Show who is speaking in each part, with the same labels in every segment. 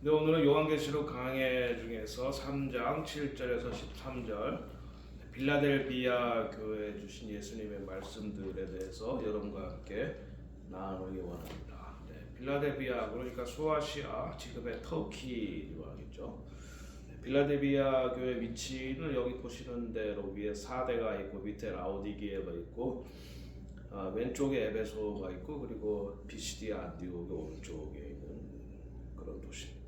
Speaker 1: 네, 오늘은 요한계시록 강해 중에서 3장 7절에서 13절 빌라델비아 교회에 주신 예수님의 말씀들에 대해서 여러분과 함께 나누기 원합니다. 네, 빌라델비아 그러니까 소아시아 지금의 터키 지방이죠. 빌라델비아 교회 위치는 여기 보시는 대로 위에 사대가 있고 밑에 라오디게아가 있고 왼쪽에 에베소가 있고 그리고 비시디아 안디옥의 오른쪽에 있는 그런 도시입니다.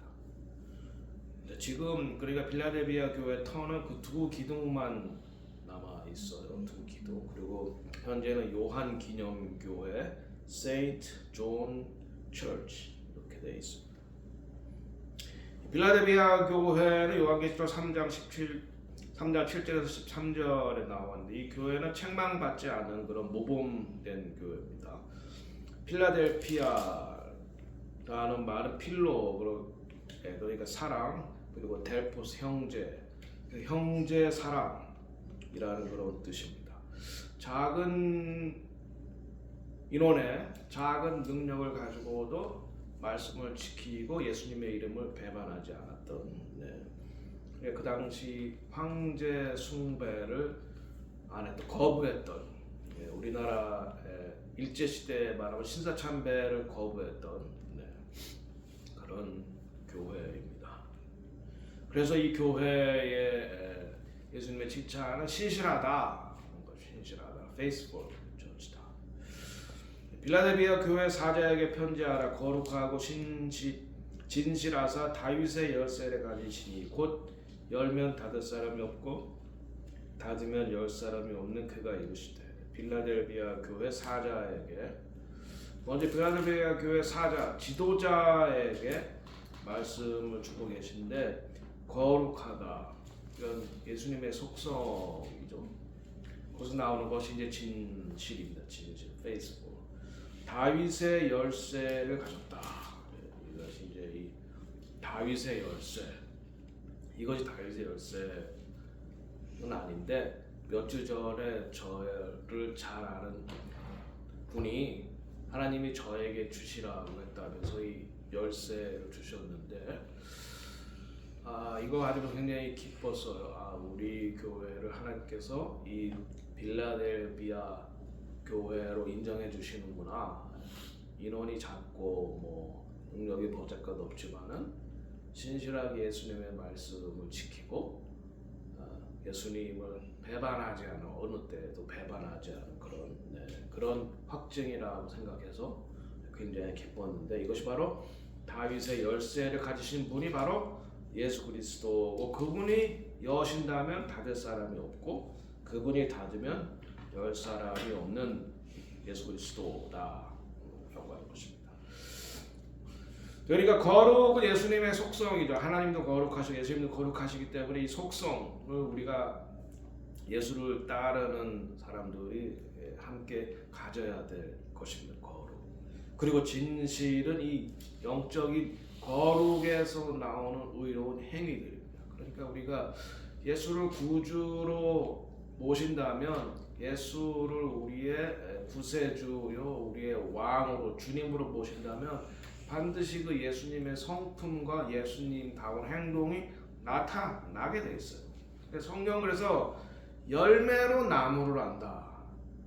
Speaker 1: 지금 그러니까 빌라델비아 교회 터는 그 두 기둥만 남아 있어요. 두 기둥. 그리고 현재는 요한 기념교회 세인트 존 처치 이렇게 돼 있습니다. 빌라델비아 교회는 요한계시록 3장 7절에서 13절에 나왔는데 이 교회는 책망받지 않은 그런 모범된 교회입니다. 필라델피아라는 말은 필로 그러니까 사랑 그리고 델포스 형제 사랑이라는 그런 뜻입니다. 작은 인원의 작은 능력을 가지고도 말씀을 지키고 예수님의 이름을 배반하지 않았던 그 당시 황제 숭배를 안 했던 거부했던 우리나라 일제 시대에 말하면 신사참배를 거부했던 그런 교회입니다. 그래서 이 교회에 예수님의 칭찬은 신실하다, faithful church다. 빌라델비아 교회 사자에게 편지하라. 거룩하고 진실하사 다윗의 열쇠를 가지시니 곧 열면 닫을 사람이 없고 닫으면 열 사람이 없는 그가 이르시되. 빌라델비아 교회 사자에게 먼저 빌라델비아 교회 사자 지도자에게 말씀을 주고 계신데 거룩하다. 이건 예수님의 속성이죠. 거기서 나오는 것이 이제 진실입니다. 진실, faithful. 다윗의 열쇠를 가졌다. 이것이 이제 이 다윗의 열쇠. 이것이 다윗의 열쇠는 아닌데 몇 주 전에 저를 잘 아는 분이 하나님이 저에게 주시라고 했다면서 이 열쇠를 주셨는데 이거 가지고 굉장히 기뻤어요. 우리 교회를 하나님께서 이 빌라델비아 교회로 인정해 주시는구나. 인원이 작고 뭐 능력이 보잘것 없지만은 신실하게 예수님의 말씀을 지키고 예수님을 배반하지 않은 어느 때에도 배반하지 않은 그런 확증이라고 생각해서 굉장히 기뻤는데 이것이 바로 다윗의 열쇠를 가지신 분이 바로 예수 그리스도고 그분이 여신다면 닫을 사람이 없고 그분이 닫으면 열 사람이 없는 예수 그리스도다라고 하는 것입니다. 그러니까 거룩은 예수님의 속성이죠. 하나님도 거룩하시고 예수님도 거룩하시기 때문에 이 속성을 우리가 예수를 따르는 사람들이 함께 가져야 될 것입니다. 거룩. 그리고 진실은 이 영적인 거룩에서 나오는 의로운 행위들입니다. 그러니까 우리가 예수를 구주로 모신다면 예수를 우리의 구세주요 우리의 왕으로 주님으로 모신다면 반드시 그 예수님의 성품과 예수님다운 행동이 나타나게 돼 있어요. 성경 그래서 열매로 나무를 안다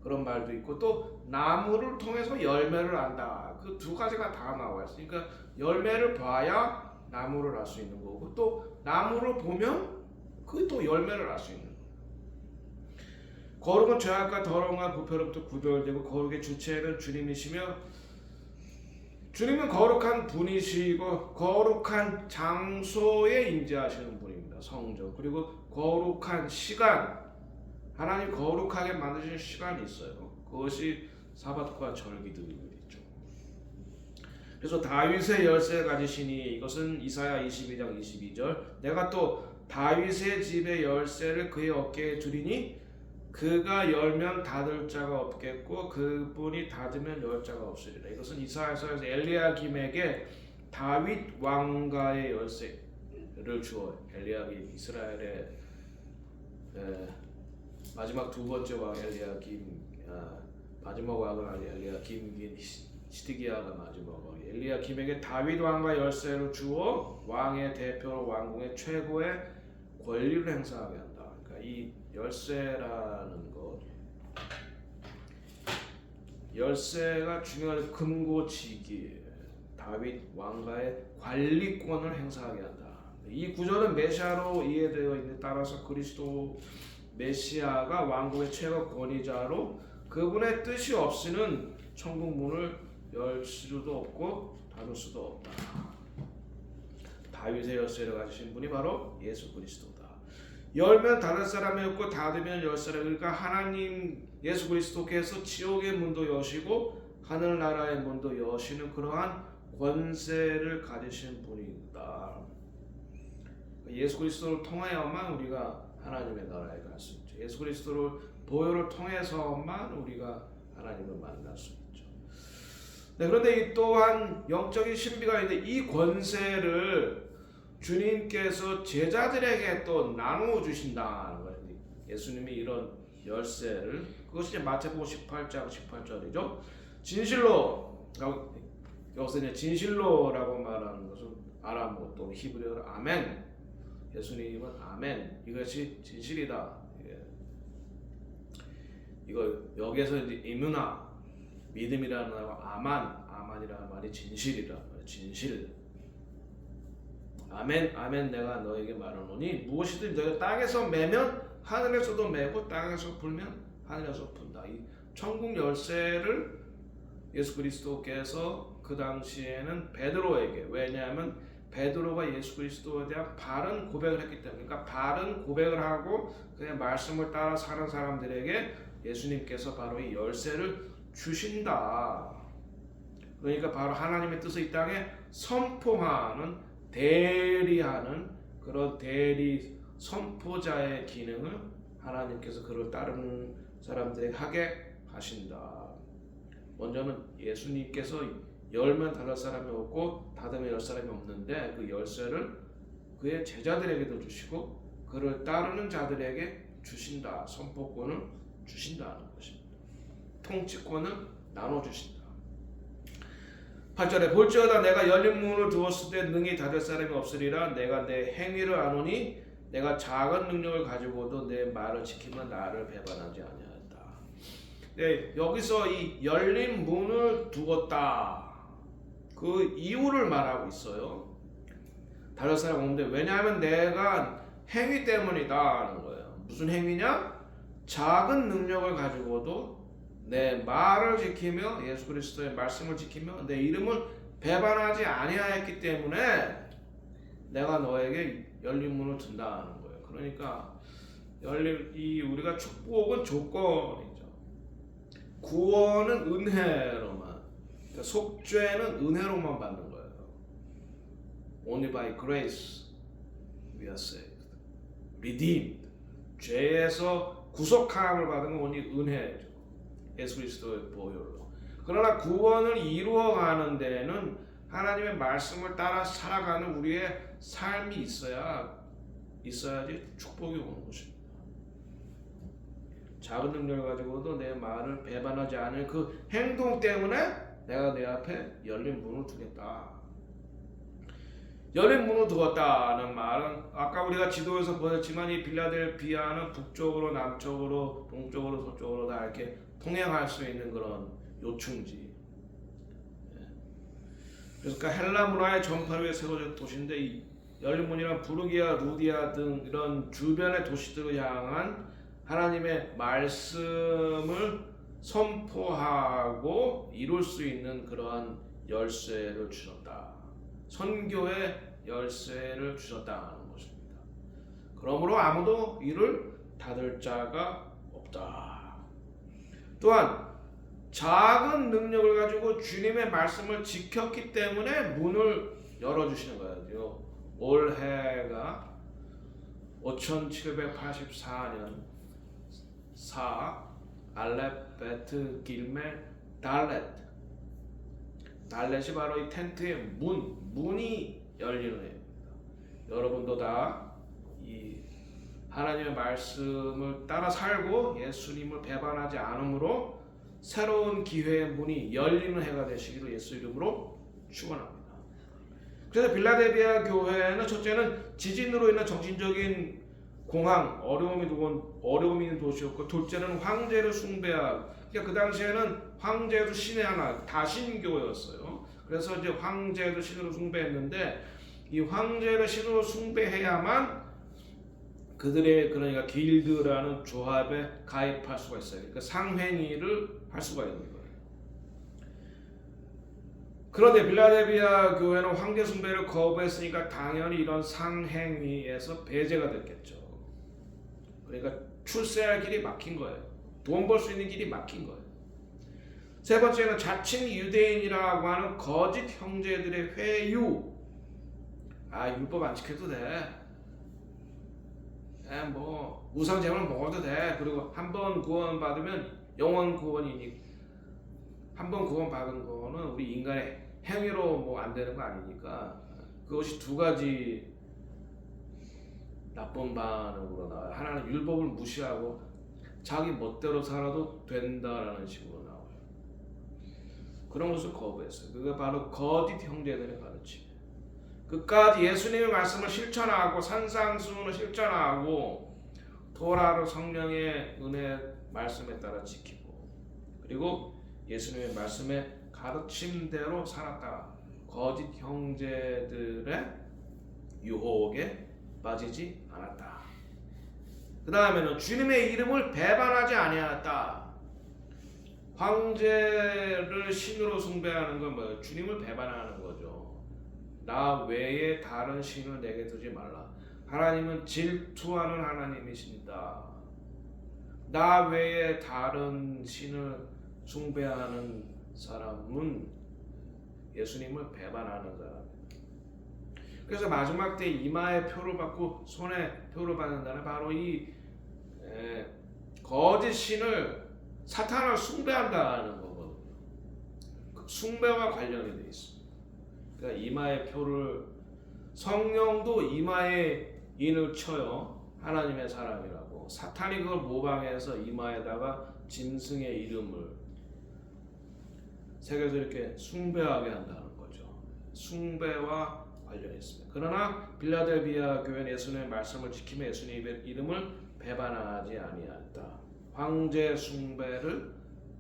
Speaker 1: 그런 말도 있고 또 나무를 통해서 열매를 안다 그 두 가지가 다 나와 있어요. 그러니까 열매를 봐야 나무를 알 수 있는 거고 또 나무를 보면 그 또 열매를 알 수 있는 거예요. 거룩은 죄악과 더러움과 부패로부터 구별되고 거룩의 주체는 주님이시며 주님은 거룩한 분이시고 거룩한 장소에 임재하시는 분입니다. 성전 그리고 거룩한 시간 하나님 거룩하게 만드신 시간이 있어요. 그것이 사밧과 절기들이죠. 그래서 다윗의 열쇠를 가지시니 이것은 이사야 22장 22절 내가 또 다윗의 집의 열쇠를 그의 어깨에 두리니 그가 열면 닫을 자가 없겠고 그분이 닫으면 열 자가 없으리라. 이것은 이사야서에서 엘리야김에게 다윗 왕가의 열쇠를 주어 엘리야김 이스라엘의 마지막 두 번째 왕 엘리야김 마지막 왕은 엘리야김 시드기야가 마지막 엘리야김에게 다윗 왕과 열쇠를 주어 왕의 대표로 왕궁의 최고의 권리를 행사하게 한다. 그러니까 이 열쇠라는 것, 열쇠가 중요한 금고지기, 다윗 왕가의 관리권을 행사하게 한다. 이 구절은 메시아로 이해되어 있는 따라서 그리스도 메시아가 왕국의 최고 권위자로 그분의 뜻이 없이는 천국 문을 열 수도 없고 닫을 수도 없다. 다윗의 열쇠를 가지신 분이 바로 예수 그리스도다. 열면 닫을 사람이 없고 닫으면 열 사람이, 그러니까 하나님 예수 그리스도께서 지옥의 문도 여시고 하늘나라의 문도 여시는 그러한 권세를 가지신 분이다. 예수 그리스도를 통하여만 우리가 하나님의 나라에 갈 수 있죠. 예수 그리스도를 보혈을 통해서만 우리가 하나님을 만날 수 있죠. 네, 그런데 이 또한 영적인 신비가 있는데 이 권세를 주님께서 제자들에게 또 나누어 주신다는 거예요. 예수님이 이런 열쇠를, 그것이 이제 마태복음 18장 18절이죠. 진실로, 여기서 이제 진실로라고 말하는 것은 아람어 또 히브리어로 아멘. 예수님은 아멘. 이것이 진실이다. 이거 여기에서 이제 이누나 믿음이라는 말과 아만이라는 말이 진실이라. 진실. 아멘, 아멘. 내가 너에게 말하노니 무엇이든 너희가 땅에서 매면 하늘에서도 매고 땅에서 불면 하늘에서 분다. 이 천국 열쇠를 예수 그리스도께서 그 당시에는 베드로에게, 왜냐하면 베드로가 예수 그리스도에 대한 바른 고백을 했기 때문에, 그러니까 바른 고백을 하고 그의 말씀을 따라 사는 사람들에게 예수님께서 바로 이 열쇠를 주신다. 그러니까 바로 하나님의 뜻을 이 땅에 선포하는, 대리하는 그런 대리 선포자의 기능을 하나님께서 그를 따르는 사람들에게 하게 하신다. 먼저는 예수님께서 열면 닫을 사람이 없고 닫으면 열 사람이 없는데 그 열쇠를 그의 제자들에게도 주시고 그를 따르는 자들에게 주신다. 선포권을 주신다는 것입니다. 통치권을 나눠주신다. 8절에 볼지어다 내가 열린 문을 두었을 때 능히 닫을 사람이 없으리라. 내가 내 행위를 아노니 내가 작은 능력을 가지고도 내 말을 지키면 나를 배반하지 아니하였다. 네, 여기서 이 열린 문을 두었다. 그 이유를 말하고 있어요. 닫을 사람 없는데, 왜냐하면 내가 행위 때문이다 하는 거예요. 무슨 행위냐? 작은 능력을 가지고도 내 말을 지키며 예수 그리스도의 말씀을 지키며 내 이름을 배반하지 아니하였기 때문에 내가 너에게 열린 문을 둔다는 거예요. 그러니까 우리가 축복은 조건이죠. 구원은 은혜로만, 그러니까 속죄는 은혜로만 받는 거예요. Only by grace we are saved, redeemed. 죄에서 구속함을 받은 건 only 은혜죠. 예수 그리스도의 보혈로. 그러나 구원을 이루어가는 데는 하나님의 말씀을 따라 살아가는 우리의 삶이 있어야지 축복이 오는 것입니다. 작은 능력을 가지고도 내 말을 배반하지 않을 그 행동 때문에 내가 내 앞에 열린 문을 두겠다. 열린 문을 두었다는 말은 아까 우리가 지도에서 보였지만 이 빌라델비아는 북쪽으로 남쪽으로 동쪽으로 서쪽으로 다 이렇게 통행할 수 있는 그런 요충지. 그러니까 헬라 문화의 전파로에 세워진 도시인데 이 열린 문이란 부르기아, 루디아 등 이런 주변의 도시들을 향한 하나님의 말씀을 선포하고 이룰 수 있는 그러한 열쇠를 주셨다. 선교의 열쇠를 주셨다는 것입니다. 그러므로 아무도 이를 닫을 자가 없다. 또한 작은 능력을 가지고 주님의 말씀을 지켰기 때문에 문을 열어주시는 거예요. 올해가 5784년 알렙 베트 길멜 달렛이 바로 이 텐트의 문이 열리는 해입니다. 여러분도 다 이 하나님의 말씀을 따라 살고 예수님을 배반하지 않음으로 새로운 기회의 문이 열리는 해가 되시기를 예수 이름으로 축원합니다. 그래서 빌라델비아 교회는 첫째는 지진으로 인한 정신적인 공황, 어려움이 있는 도시였고, 둘째는 황제를 숭배하고, 그러니까 그 당시에는 황제도 신의 하나, 다신교였어요. 그래서 이제 황제도 신으로 숭배했는데, 이 황제를 신으로 숭배해야만 그들의 그러니까 길드라는 조합에 가입할 수가 있어요. 그러니까 상행위를 할 수가 있는 거예요. 그런데 빌라델비아 교회는 황제 숭배를 거부했으니까 당연히 이런 상행위에서 배제가 됐겠죠. 그러니까 출세할 길이 막힌 거예요. 돈 벌 수 있는 길이 막힌 거예요. 세 번째는 자칭 유대인이라고 하는 거짓 형제들의 회유. 율법 안 지켜도 돼. 뭐 우상 제물을 먹어도 돼. 그리고 한 번 구원 받으면 영원 구원이니, 한 번 구원 받은 거는 우리 인간의 행위로 뭐 안 되는 거 아니니까, 그것이 두 가지 나쁜 반응으로 나와요. 하나는 율법을 무시하고 자기 멋대로 살아도 된다라는 식으로 나와요. 그런 것을 거부했어요. 그게 바로 거짓 형제들의 가르침. 끝까지 예수님의 말씀을 실천하고 산상수훈을 실천하고 토라로 성령의 은혜 말씀에 따라 지키고, 그리고 예수님의 말씀에 가르침대로 살았다. 거짓 형제들의 유혹에 빠지지 않았다. 그 다음에는 주님의 이름을 배반하지 아니하였다. 황제를 신으로 숭배하는 건 뭐예요? 주님을 배반하는 거죠. 나 외에 다른 신을 내게 두지 말라. 하나님은 질투하는 하나님이십니다. 나 외에 다른 신을 숭배하는 사람은 예수님을 배반하는 사람. 그래서 마지막 때 이마에 표를 받고 손에 표를 받는다는 바로 이 거짓 신을, 사탄을 숭배한다는 거거든요. 그 숭배와 관련이 되어 있습니다. 그러니까 이마에 표를, 성령도 이마에 인을 쳐요. 하나님의 사람이라고. 사탄이 그걸 모방해서 이마에다가 짐승의 이름을 새겨서 이렇게 숭배하게 한다는 거죠. 숭배와 관련이 있습니다. 그러나 빌라델비아 교회는 예수님의 말씀을 지키며 예수님의 이름을 배반하지 아니하였다. 황제 숭배를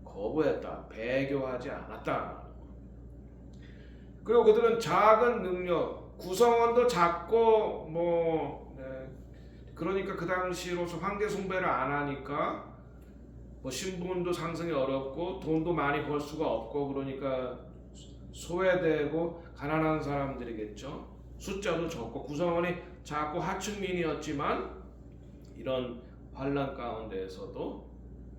Speaker 1: 거부했다. 배교하지 않았다. 그리고 그들은 작은 능력, 구성원도 작고 그러니까 그 당시로서 황제 숭배를 안 하니까 신분도 상승이 어렵고 돈도 많이 벌 수가 없고, 그러니까 소외되고 가난한 사람들이겠죠. 숫자도 적고 구성원이 작고 하층민이었지만 이런 환난 가운데에서도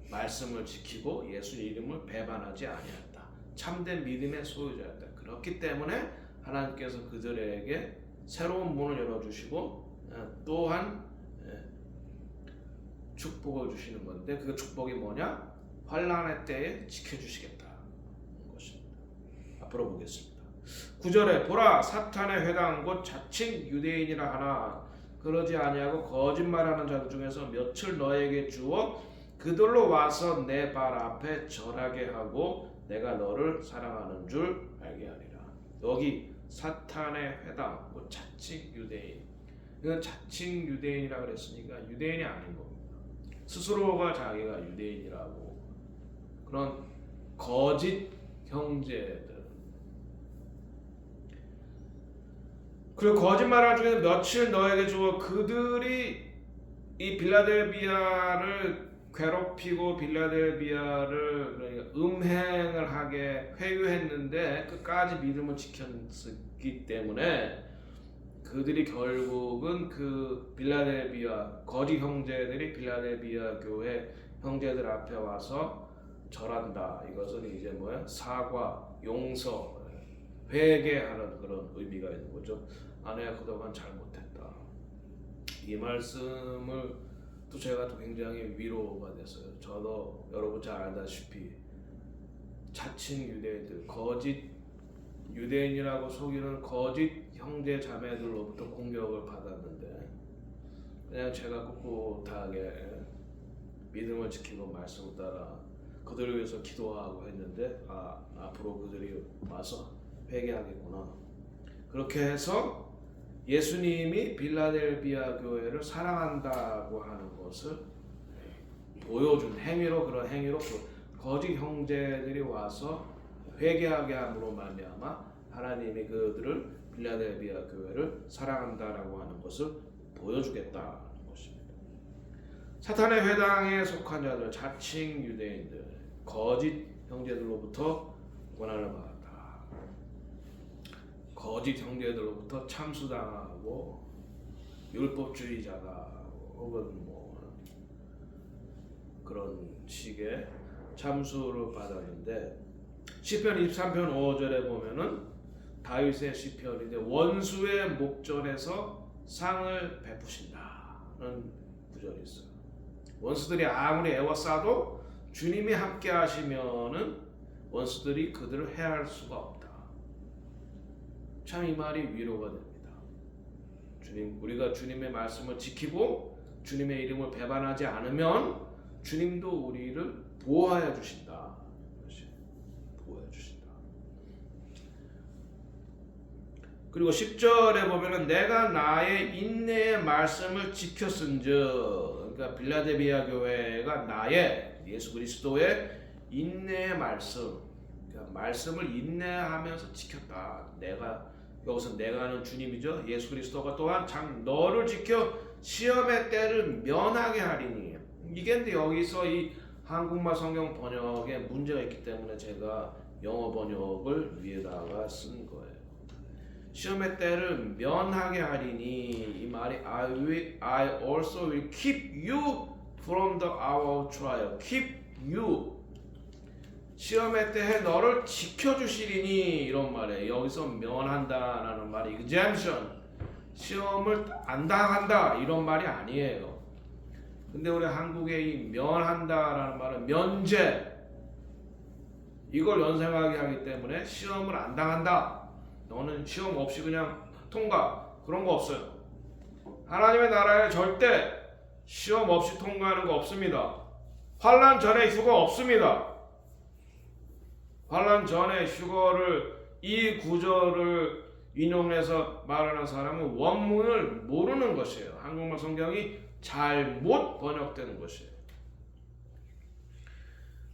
Speaker 1: 말씀을 지키고 예수 이름을 배반하지 아니했다. 참된 믿음의 소유자였다. 그렇기 때문에 하나님께서 그들에게 새로운 문을 열어주시고 또한 축복을 주시는 건데, 그 축복이 뭐냐? 환난의 때에 지켜주시겠다는 것입니다. 앞으로 보겠습니다. 9절에 보라, 사탄의 회당 곧 자칭 유대인이라 하나 그러지 아니하고 거짓말하는 자들 중에서 몇을 너에게 주어 그들로 와서 내 발 앞에 절하게 하고 내가 너를 사랑하는 줄 알게 하리라. 여기 사탄의 회당 곧 자칭 유대인, 이건 자칭 유대인이라 그랬으니까 유대인이 아닌 겁니다. 스스로가 자기가 유대인이라고, 그런 거짓 형제들. 그리고 거짓말하는 중에서 며칠 너에게 주어 그들이 이 빌라델비아를 괴롭히고 빌라델비아를 그러니까 음행을 하게 회유했는데 끝까지 믿음을 지켰기 때문에 그들이 결국은 그 빌라델비아 거짓 형제들이 빌라델비아 교회 형제들 앞에 와서 절한다. 이것은 이제 뭐야? 사과, 용서, 회개하는 그런 의미가 있는 거죠. 내가 그동안 잘못했다. 이 말씀을 또 제가 또 굉장히 위로가 됐어요. 저도 여러분 잘 알다시피 자칭 유대인들, 거짓 유대인이라고 속이는 거짓 형제 자매들로부터 공격을 받았는데, 그냥 제가 꿋꿋하게 믿음을 지키고 말씀을 따라 그들을 위해서 기도하고 했는데 앞으로 그들이 와서 회개하겠구나. 그렇게 해서 예수님이 빌라델비아 교회를 사랑한다고 하는 것을 보여준 행위로, 그런 행위로 그 거짓 형제들이 와서 회개하게 함으로 말미암아 하나님이 그들을 빌라델비아 교회를 사랑한다라고 하는 것을 보여주겠다는 것입니다. 사탄의 회당에 속한 자들, 자칭 유대인들, 거짓 형제들로부터 고난을 받았다. 거짓 형제들로부터 참수당하고 율법주의자다 혹은 뭐 그런 식의 참수를 받았는데, 시편 23편 5절에 보면은 다윗의 시편인데 원수의 목전에서 상을 베푸신다는 구절이 있어요. 원수들이 아무리 애워싸도 주님이 함께 하시면은 원수들이 그들을 해할 수가 없다. 참 이 말이 위로가 됩니다. 우리가 주님의 말씀을 지키고 주님의 이름을 배반하지 않으면 주님도 우리를 보호하여 주신다. 보호하여 주신다. 그리고 10절에 보면은 내가 나의 인내의 말씀을 지켰은즉, 그러니까 빌라델비아 교회가 나의 예수 그리스도의 인내의 말씀, 그러니까 말씀을 인내하면서 지켰다. 여기서 내가는 주님이죠. 예수 그리스도가 또한 너를 지켜 시험의 때를 면하게 하리니. 이게 근데 여기서 이 한국말 성경 번역에 문제가 있기 때문에 제가 영어 번역을 위에다가 쓴 거예요. 시험의 때를 면하게 하리니, 이 말이 I also will keep you from the hour of trial. Keep you. 시험의 때에 너를 지켜주시리니, 이런 말이에요. 여기서 면한다라는 말이 exemption, 시험을 안 당한다 이런 말이 아니에요. 근데 우리 한국에 이 면한다라는 말은 면제, 이걸 연상하게 하기 때문에 시험을 안 당한다, 너는 시험 없이 그냥 통과, 그런 거 없어요. 하나님의 나라에 절대 시험 없이 통과하는 거 없습니다. 환난 전에 휴거 없습니다. 환난 전에 휴거를, 이 구절을 인용해서 말하는 사람은 원문을 모르는 것이에요. 한국말 성경이 잘못 번역되는 것이에요.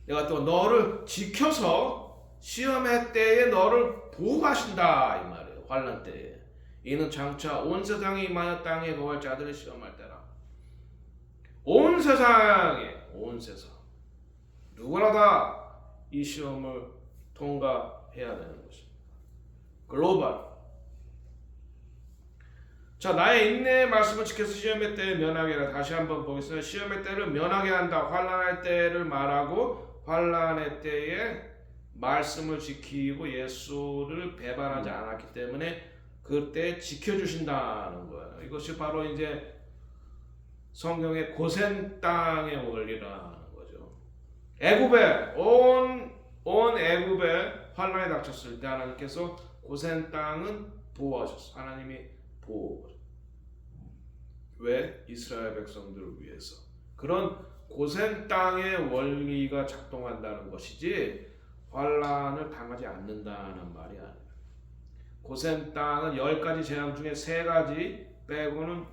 Speaker 1: 내가 또 너를 지켜서 시험의 때에 너를 보호하신다 이 말이에요. 환난 때에. 이는 장차 온 세상에 임하여 땅에 거할 자들을 시험할 때라. 온 세상에, 온 세상 누구나 다 이 시험을 통과해야 되는 것입니다. 글로벌. 자, 나의 인내의 말씀을 지켜서 시험의 때에 면하게 하라. 다시 한번 보겠습니다. 시험의 때를 면하게 한다. 환난의 때를 말하고 환난의 때에 말씀을 지키고 예수를 배반하지 않았기 때문에 그때 지켜주신다는 거예요. 이것이 바로 이제 성경의 고센 땅의 원리라는 거죠. 애굽에 온 애굽에 환난이 닥쳤을 때 하나님께서 고센 땅은 보호하셨어. 하나님이 보호. 왜? 이스라엘 백성들을 위해서. 그런 고센 땅의 원리가 작동한다는 것이지 환난을 당하지 않는다는 말이 아니에요. 고센 땅은 10가지 재앙 중에 3가지 빼고는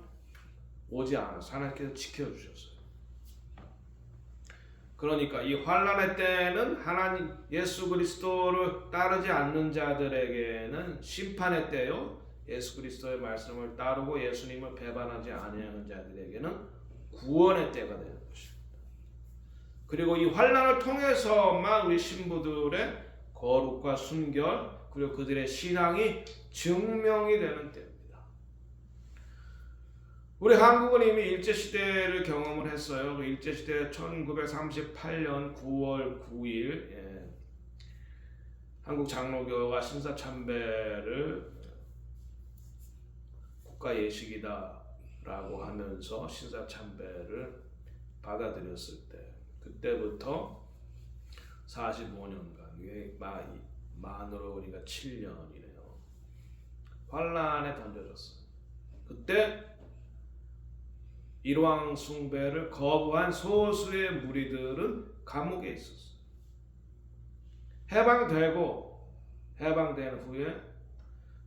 Speaker 1: 오지 않아서 하나님께서 지켜주셨어요. 그러니까 이 환난의 때는 하나님 예수 그리스도를 따르지 않는 자들에게는 심판의 때요, 예수 그리스도의 말씀을 따르고 예수님을 배반하지 아니하는 자들에게는 구원의 때가 되는 것입니다. 그리고 이 환난을 통해서만 우리 신부들의 거룩과 순결 그리고 그들의 신앙이 증명이 되는 때입니다. 우리 한국은 이미 일제시대를 경험을 했어요. 그 일제시대 1938년 9월 9일 한국 장로교가 신사참배를 국가예식이다라고 하면서 신사참배를 받아들였을 때, 그때부터 45년간, 이게 만으로 우리가 7년이네요. 환란에 던져졌어요. 그때 일왕 숭배를 거부한 소수의 무리들은 감옥에 있었어요. 해방된 후에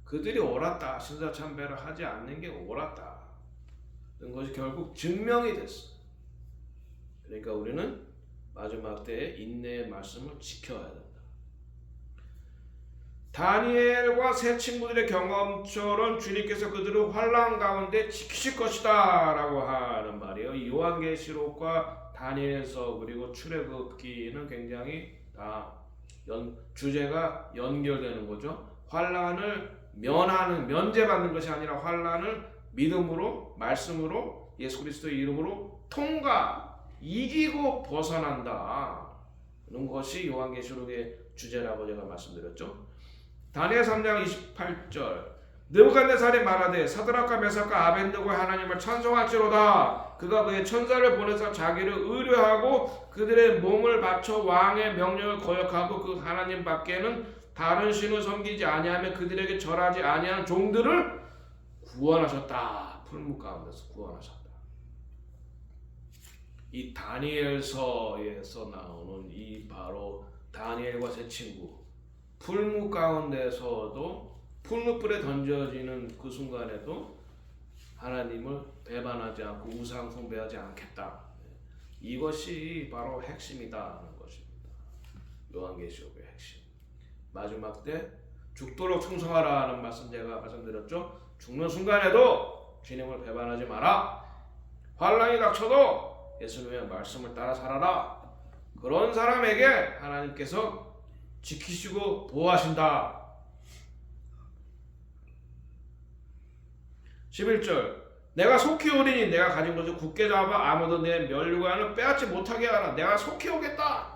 Speaker 1: 그들이 옳았다. 신사참배를 하지 않는 게 옳았다. 이런 것이 결국 증명이 됐어. 그러니까 우리는 마지막 때에 인내의 말씀을 지켜야 된다. 다니엘과 세 친구들의 경험처럼 주님께서 그들을 환난 가운데 지키실 것이다 라고 하는 말이에요. 이 요한계시록과 다니엘서 그리고 출애굽기는 굉장히 다 주제가 연결되는 거죠. 환난을 면제받는 것이 아니라 환난을 믿음으로, 말씀으로, 예수 그리스도의 이름으로 이기고 벗어난다. 이런 것이 요한계시록의 주제라고 제가 말씀드렸죠. 다니엘 3장 28절 느부갓네살이 말하되 사드락과 메삭과 아벤느고의 하나님을 찬송할지로다. 그가 그의 천사를 보내서 자기를 의뢰하고 그들의 몸을 바쳐 왕의 명령을 거역하고 그 하나님 밖에는 다른 신을 섬기지 아니하며 그들에게 절하지 아니한 종들을 구원하셨다. 풀무 가운데서 구원하셨다. 이 다니엘서에서 나오는 이 바로 다니엘과 세 친구 풀무 가운데서도 풀무불에 던져지는 그 순간에도 하나님을 배반하지 않고 우상 숭배하지 않겠다. 이것이 바로 핵심이다는 것입니다. 요한계시록의 핵심. 마지막 때 죽도록 충성하라는 말씀 제가 말씀드렸죠. 죽는 순간에도 주님을 배반하지 마라. 환난이 닥쳐도 예수님의 말씀을 따라 살아라. 그런 사람에게 하나님께서 지키시고 보호하신다. 11절 내가 속히 오리니 내가 가진 것을 굳게 잡아 아무도 내 면류관을 빼앗지 못하게 하라. 내가 속히 오겠다.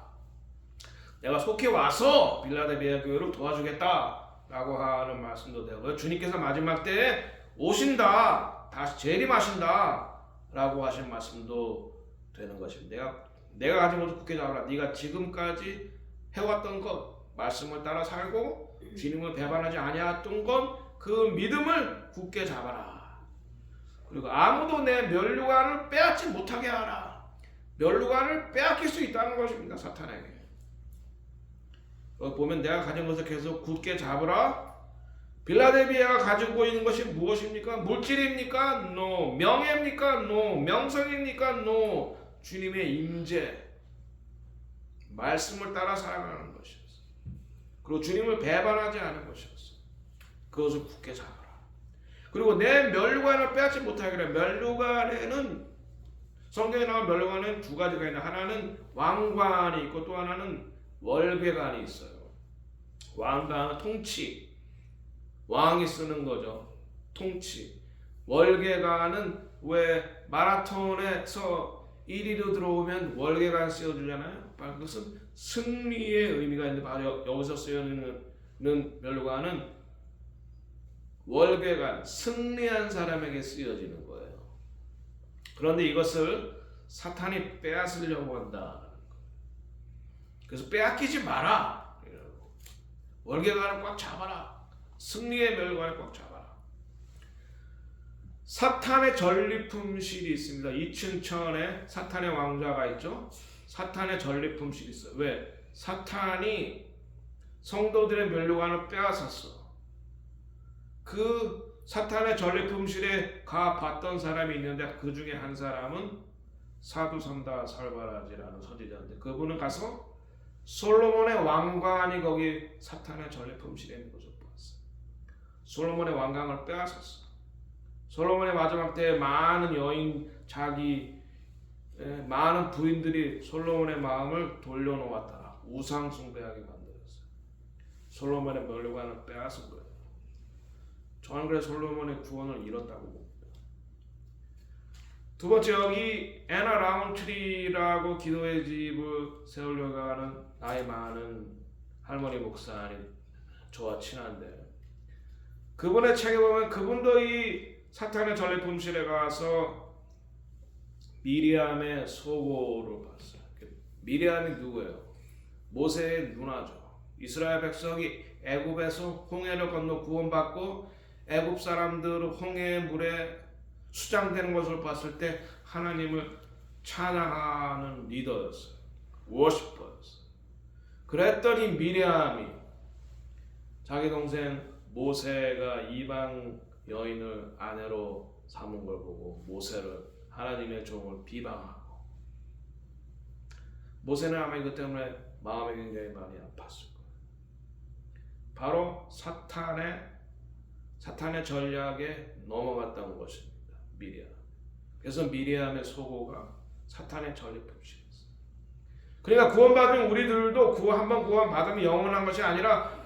Speaker 1: 내가 속히 와서 빌라델비아 교회를 도와주겠다 라고 하는 말씀도 되고요. 주님께서 마지막 때에 오신다. 다시 재림하신다 라고 하신 말씀도 되는 것입니다. 내가 가진 것을 굳게 잡아라. 네가 지금까지 해왔던 것 말씀을 따라 살고 주님을 배반하지 아니했던 것 그 믿음을 굳게 잡아라. 그리고 아무도 내 면류관을 빼앗지 못하게 하라. 면류관을 빼앗길 수 있다는 것입니다. 사탄에게. 보면 내가 가진 것을 계속 굳게 잡으라. 빌라델비아가 가지고 있는 것이 무엇입니까? 물질입니까? No. 명예입니까? No. 명성입니까? No. 주님의 임재, 말씀을 따라 살아가는 것이었어요. 그리고 주님을 배반하지 않은 것이었어요. 그것을 굳게 잡아라. 그리고 내 면류관을 빼앗지 못하게 하라. 면류관에는 성경에 나온 면류관은 두 가지가 있는데 하나는 왕관이 있고 또 하나는 월계관이 있어요. 왕관은 통치, 왕이 쓰는 거죠. 통치. 월계관은 왜 마라톤에서 1위로 들어오면 월계관 씌워주잖아요. 그것은 승리의 의미가 있는데 바로 여기서 쓰여있는 면류관은 월계관, 승리한 사람에게 쓰여지는 거예요. 그런데 이것을 사탄이 빼앗으려고 한다. 그래서 빼앗기지 마라. 월계관을 꽉 잡아라. 승리의 면류관을 꽉 잡아라. 사탄의 전리품실이 있습니다. 2층 천에 사탄의 왕좌가 있죠. 사탄의 전리품실이 있어요. 왜? 사탄이 성도들의 면류관을 빼앗았어. 그 사탄의 전리품실에 가봤던 사람이 있는데 그 중에 한 사람은 사두산다 살바라지라는 선지자인데 그분은 가서 솔로몬의 왕관이 거기 사탄의 전리품실에 있는 것을 보았어요. 솔로몬의 왕관을 빼앗았어. 솔로몬의 마지막 때에 많은 여인 많은 부인들이 솔로몬의 마음을 돌려놓았다. 우상 숭배하게 만들었어요. 솔로몬의 면류관을 빼앗은 거예요. 저는 그래서 솔로몬의 구원을 잃었다고 봅니다. 두 번째, 여기 애나 라운트리라고 기도의 집을 세우려고 하는 나이 많은 할머니 목사님, 저와 친한데 그분의 책에 보면 그분도 이 사탄의 전리품실에 가서 미리암의 소고를 봤어요. 미리암이 누구예요? 모세의 누나죠. 이스라엘 백성이 애굽에서 홍해를 건너 구원받고 애굽 사람들은 홍해의 물에 수장되는 것을 봤을 때 하나님을 찬양하는 리더였어요. 워시퍼였어요. 그랬더니 미리암이 자기 동생 모세가 이방 여인을 아내로 삼은 걸 보고 모세를 하나님의 종을 비방하고, 모세는 아마 이것 때문에 마음이 굉장히 많이 아팠을 거예요. 바로 사탄의 전략에 넘어갔다는 것입니다. 미리암. 그래서 미리암의 소고가 사탄의 전리품이었어요. 그러니까 구원받은 우리들도 한번 구원받으면 영원한 것이 아니라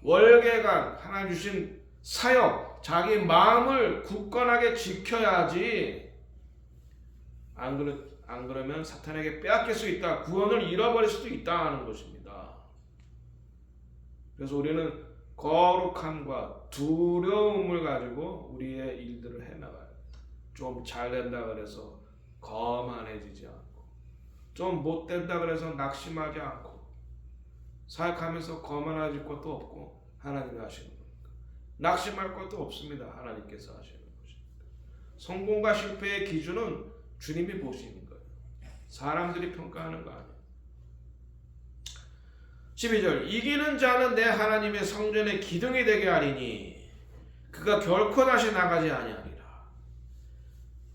Speaker 1: 월계관, 하나님 주신 사역, 자기 마음을 굳건하게 지켜야지, 안 그러면 사탄에게 빼앗길 수 있다, 구원을 잃어버릴 수도 있다 하는 것입니다. 그래서 우리는 거룩함과 두려움을 가지고 우리의 일들을 해나가요. 좀 잘된다 그래서 거만해지지 않고, 좀 못된다 그래서 낙심하지 않고, 사역하면서 거만해질 것도 없고 하나님이 하시는 겁니다. 낙심할 것도 없습니다. 하나님께서 하시는 것입니다. 성공과 실패의 기준은 주님이 보시는 거예요. 사람들이 평가하는 거 아니에요. 12절, 이기는 자는 내 하나님의 성전의 기둥이 되게 하리니 그가 결코 다시 나가지 아니하리라.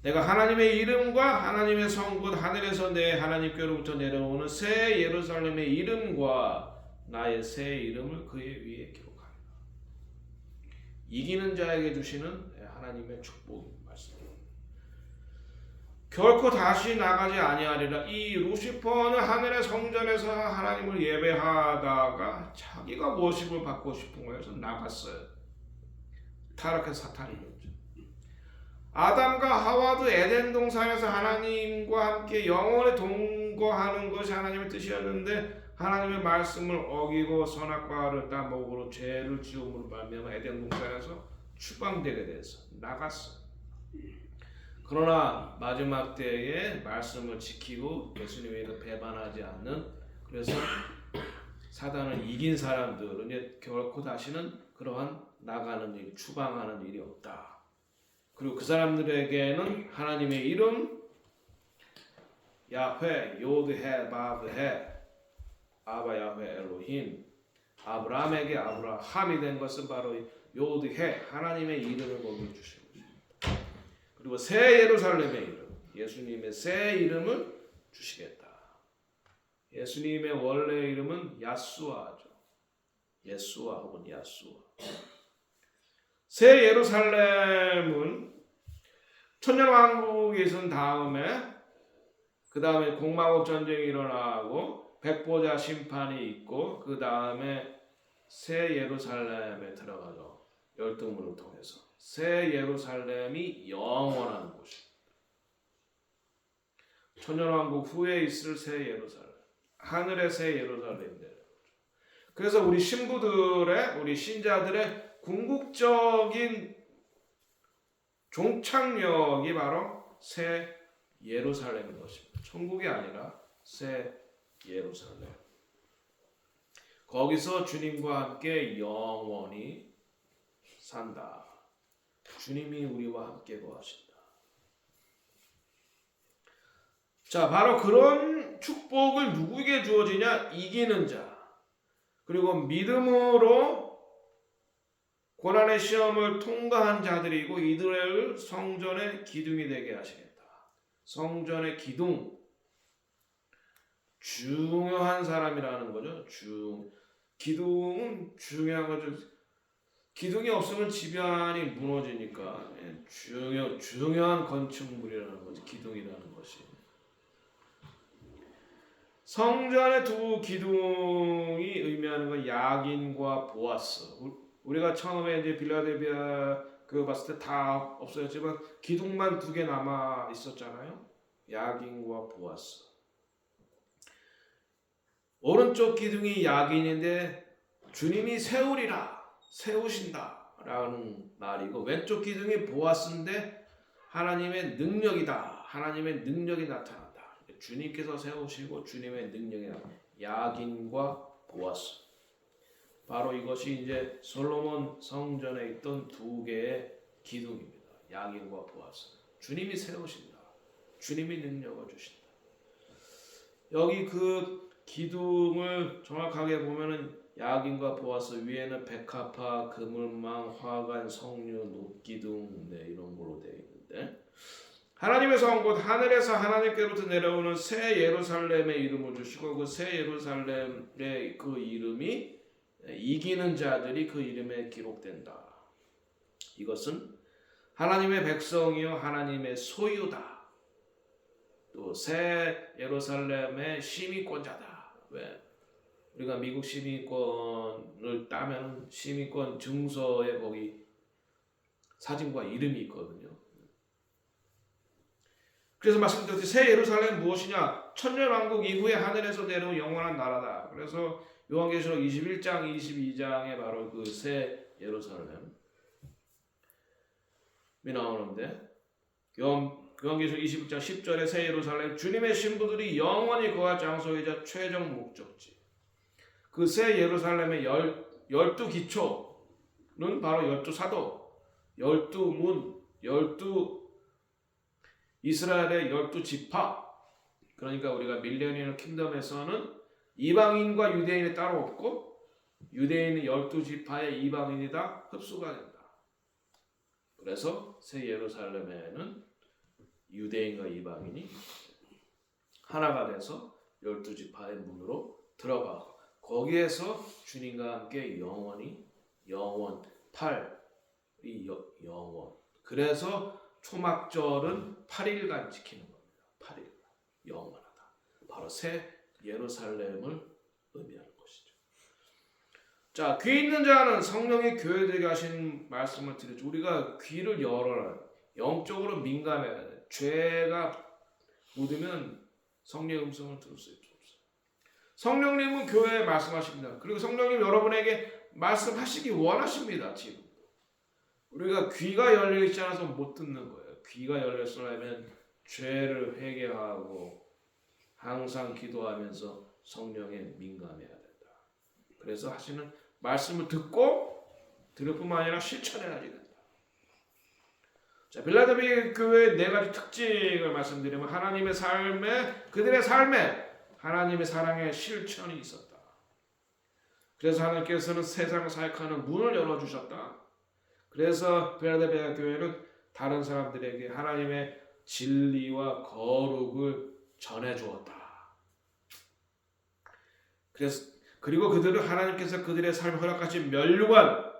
Speaker 1: 내가 하나님의 이름과 하나님의 성 곧 하늘에서 내 하나님께로부터 내려오는 새 예루살렘의 이름과 나의 새 이름을 그의 위에 기록하리라. 이기는 자에게 주시는 하나님의 축복입니다. 결코 다시 나가지 아니하리라. 이 루시퍼는 하늘의 성전에서 하나님을 예배하다가 자기가 워십을 받고 싶은 거여서 나갔어요. 타락한 사탄이었죠. 아담과 하와도 에덴 동산에서 하나님과 함께 영원히 동거하는 것이 하나님의 뜻이었는데, 하나님의 말씀을 어기고 선악과를 따먹으로 죄를 지음으로 말미암아 에덴 동산에서 추방되게 돼서 나갔어요. 그러나 마지막 때에 말씀을 지키고 예수님을 배반하지 않는, 그래서 사단을 이긴 사람들은 이제 결코 다시는 그러한 나가는 일, 추방하는 일이 없다. 그리고 그 사람들에게는 하나님의 이름 야훼, 요드헤, 바브헤, 아바 야훼 엘로힘, 아브라함에게 아브라함이 된 것은 바로 요드헤, 하나님의 이름을 거기 주신 것입니다. 그리고 새 예루살렘의 이름, 예수님의 새 이름을 주시겠다. 예수님의 원래 이름은 야수아죠. 예수아 혹은 야수아. 새 예루살렘은 천년왕국이 있은 다음에, 그 다음에 공마국 전쟁이 일어나고 백보자 심판이 있고, 그 다음에 새 예루살렘에 들어가서 열등문을 통해서 새 예루살렘이 영원한 곳입니다. 천년왕국 후에 있을 새 예루살렘, 하늘의 새 예루살렘입니다. 그래서 우리 신부들의, 우리 신자들의 궁극적인 종착역이 바로 새 예루살렘인 것입니다. 천국이 아니라 새 예루살렘. 거기서 주님과 함께 영원히 산다. 주님이 우리와 함께 거하신다. 자, 바로 그런 축복을 누구에게 주어지냐? 이기는 자. 그리고 믿음으로 고난의 시험을 통과한 자들이고, 이들을 성전의 기둥이 되게 하시겠다. 성전의 기둥. 중요한 사람이라는 거죠. 기둥은 중요한 거죠. 기둥이 없으면 집안이 무너지니까 중요한 건축물이라는 거죠. 기둥이라는 것이. 성전의 두 기둥이 의미하는 건 야긴과 보아스. 우리가 처음에 이제 빌라델비아 봤을 때 다 없어졌지만 기둥만 2개 남아 있었잖아요. 야긴과 보아스. 오른쪽 기둥이 야긴인데 주님이 세우신다 라는 말이고, 왼쪽 기둥이 보아스인데 하나님의 능력이다. 하나님의 능력이 나타난다. 주님께서 세우시고 주님의 능력이 나타난다. 야긴과 보아스. 바로 이것이 이제 솔로몬 성전에 있던 2개의 기둥입니다. 야긴과 보아스. 주님이 세우신다. 주님이 능력을 주신다. 여기 기둥을 정확하게 보면은 야긴과 보아스, 위에는 백합화, 그물망, 화관, 석류, 녹기둥 이런 걸로 되어 있는데, 하나님의 성 곧 하늘에서 하나님께로부터 내려오는 새 예루살렘의 이름을 주시고, 그 새 예루살렘의 그 이름이 이기는 자들이 그 이름에 기록된다. 이것은 하나님의 백성이요 하나님의 소유다. 또 새 예루살렘의 시민권자다. 왜? 우리가 미국 시민권을 따면 시민권 증서에 거기 사진과 이름이 있거든요. 그래서 말씀드렸듯이 새 예루살렘은 무엇이냐? 천년왕국 이후에 하늘에서 내려온 영원한 나라다. 그래서 요한계시록 21장, 22장에 바로 그 새 예루살렘이 나오는데, 요한계시록 21장 10절에 새 예루살렘, 주님의 신부들이 영원히 거할 장소이자 최종 목적지. 그 새 예루살렘의 12기초는 바로 12사도, 12문, 12 이스라엘의 12지파. 그러니까 우리가 밀레니얼 킹덤에서는 이방인과 유대인이 따로 없고, 유대인은 12지파의 이방인이 다 흡수가 된다. 그래서 새 예루살렘에는 유대인과 이방인이 하나가 돼서 12지파의 문으로 들어가고, 거기에서 주님과 함께 영원히 영원, 영원. 그래서 초막절은 8일간 지키는 겁니다. 8일간 영원하다. 바로 새 예루살렘을 의미하는 것이죠. 자, 귀 있는 자는 성령이 교회들에게 하신 말씀을 들으죠. 우리가 귀를 열어라. 영적으로 민감해야 돼. 죄가 묻으면 성령의 음성을 들을 수 없어요. 성령님은 교회에 말씀하십니다. 그리고 성령님 여러분에게 말씀하시기 원하십니다. 지금 우리가 귀가 열려 있지 않아서 못 듣는 거예요. 귀가 열렸으려면 죄를 회개하고 항상 기도하면서 성령에 민감해야 된다. 그래서 하시는 말씀을 듣고 들을 뿐만 아니라 실천해야지 된다. 자, 빌라델피아 교회의 네 가지 특징을 말씀드리면, 하나님의 삶에, 그들의 삶에 하나님의 사랑의 실천이 있었다. 그래서 하나님께서는 세상을 사역하는 문을 열어주셨다. 그래서 빌라델피아 교회는 다른 사람들에게 하나님의 진리와 거룩을 전해주었다. 그리고 그들은 하나님께서 그들의 삶을 허락하신 면류관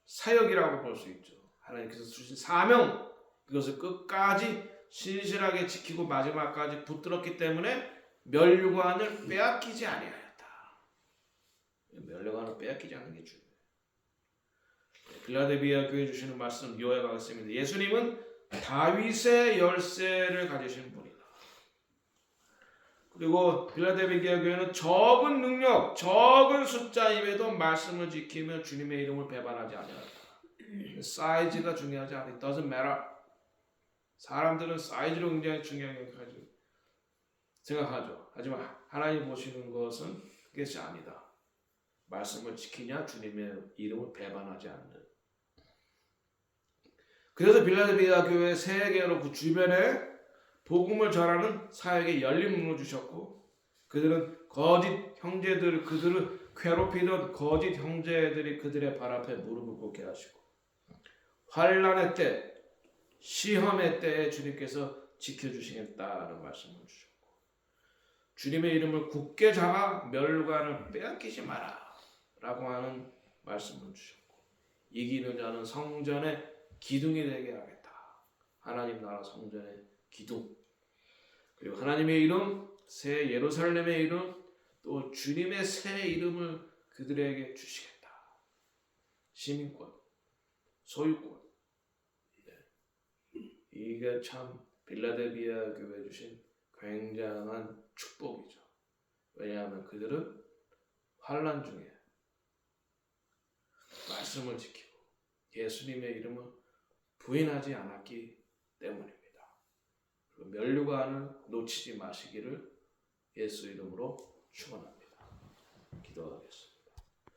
Speaker 1: 사역이라고 볼 수 있죠. 하나님께서 주신 사명, 그것을 끝까지 신실하게 지키고 마지막까지 붙들었기 때문에 면류관을 빼앗기지 아니하였다. 면류관을 빼앗기지 않는 게 중요해요. 빌라델피아 교회 주시는 말씀 이어가 가겠습니다. 예수님은 다윗의 열쇠를 가지신 분이다. 그리고 빌라델피아 교회는 적은 능력, 적은 숫자임에도 말씀을 지키며 주님의 이름을 배반하지 아니하였다. 사이즈가 중요하지 않아. It doesn't matter. 사람들은 사이즈로 굉장히 중요하게 생각하죠. 하지만 하나님 보시는 것은 그것이 아니다. 말씀을 지키냐, 주님의 이름을 배반하지 않는. 그래서 빌라델피아 교회 세계로 그 주변에 복음을 전하는 사역에 열린 문을 주셨고, 그들은 거짓 형제들, 그들을 괴롭히던 거짓 형제들이 그들의 발 앞에 무릎을 꿇게 하시고, 환난의 때, 시험의 때에 주님께서 지켜주시겠다는 말씀을 주셨고, 주님의 이름을 굳게 잡아 면류관을 빼앗기지 마라 라고 하는 말씀을 주셨고, 이기는 자는 성전의 기둥이 되게 하겠다. 하나님 나라 성전의 기둥, 그리고 하나님의 이름, 새 예루살렘의 이름, 또 주님의 새 이름을 그들에게 주시겠다. 시민권, 소유권. 이게 참 빌라델피아 교회에 주신 굉장한 축복이죠. 왜냐하면 그들은 환난 중에 말씀을 지키고 예수님의 이름을 부인하지 않았기 때문입니다. 그리고 면류관을 놓치지 마시기를 예수 이름으로 축원합니다. 기도하겠습니다.